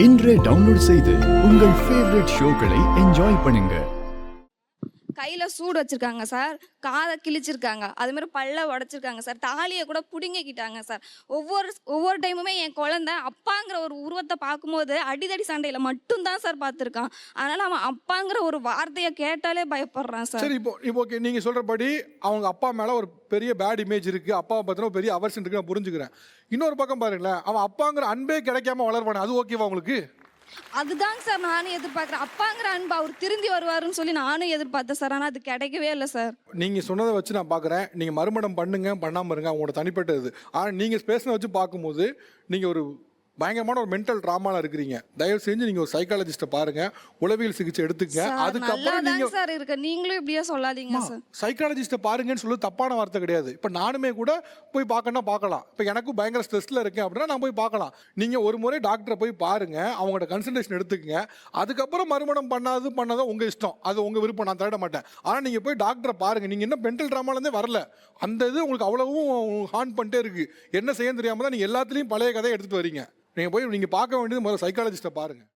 இன்றே டவுன்லோட் செய்து உங்கள் ஃபேவரட் ஷோக்களை என்ஜாய் பண்ணுங்க. கையில சூடு வச்சிருக்காங்க சார், காதை கிழிச்சிருக்காங்க, அது மாதிரி பல்ல உடைச்சிருக்காங்க சார், தாலியை கூட புடுங்கிக்கிட்டாங்க சார். ஒவ்வொரு டைமுமே என் குழந்தை அப்பாங்கிற ஒரு உருவத்தை பார்க்கும்போது அடிதடி சண்டையில மட்டும்தான் சார் பார்த்துருக்கான். அதனால அவன் அப்பாங்கிற ஒரு வார்த்தையை கேட்டாலே பயப்படுறான் சார். சரி, இப்போ ஓகே, நீங்க சொல்றபடி அவங்க அப்பா மேல ஒரு பெரிய பேட் இமேஜ் இருக்கு, அப்பாவை பத்தின பெரிய அவர்ஷன் இருக்கு, நான் புரிஞ்சுக்கிறேன். இன்னொரு பக்கம் பாருங்களேன், அவன் அப்பாங்கிற அன்பே கிடைக்காம வளர்வானே, அது ஓகேவா உங்களுக்கு? அதுதாங்க சார் நானும் எதிர்பார்க்குறேன். அப்பாங்கிற அன்பு அவர் திருந்தி வருவாருன்னு சொல்லி நானும் எதிர்பார்த்தேன் சார். ஆனால் அது கிடைக்கவே இல்லை சார். நீங்க சொன்னதை வச்சு நான் பார்க்குறேன், நீங்க மறுமணம் பண்ணுங்க பண்ணாமல் இருங்க, அவங்களோட தனிப்பட்டது. ஆனால் நீங்க பேசின வச்சு பார்க்கும்போது நீங்க ஒரு பயங்கரமான ஒரு மென்டல் ட்ராமால இருக்கிறீங்க. தயவு செஞ்சு நீங்க ஒரு சைக்காலஜிஸ்ட்டை பாருங்க, உளவியல் சிகிச்சை எடுத்துங்க. அதுக்கப்புறம் நீங்க சார் இருக்க நீங்களும் இப்படியே சொல்லாதீங்க சார். சைக்காலஜிஸ்ட்டை பாருங்கன்னு சொல்லி தப்பான வார்த்தை கிடையாது. இப்போ நானுமே கூட போய் பார்க்கணும்னா பார்க்கலாம். இப்போ எனக்கும் பயங்கர ஸ்ட்ரெஸ்ல இருக்கேன் அப்படின்னா நான் போய் பார்க்கலாம். நீங்க ஒரு முறை டாக்டரை போய் பாருங்க, அவங்களோட கன்சல்டேஷன் எடுத்துக்கங்க. அதுக்கப்புறம் மறுமணம் பண்ணாதோ உங்க இஷ்டம், அது உங்க விருப்பம், நான் தர மாட்டேன். ஆனால் நீங்க போய் டாக்டரை பாருங்க. நீங்க இன்னும் மென்டல் ட்ராமாலேருந்தே வரல, அந்த இது உங்களுக்கு அவ்வளவும் ஹார்ன் பண்ணிட்டே இருக்கு. என்ன செய்ய தெரியாம தான் நீங்க எல்லாத்துலேயும் பழைய கதையை எடுத்துட்டு வரீங்க. நீங்கள் பார்க்க வேண்டியது முதல்ல சைக்காலஜிஸ்ட்டை பாருங்கள்.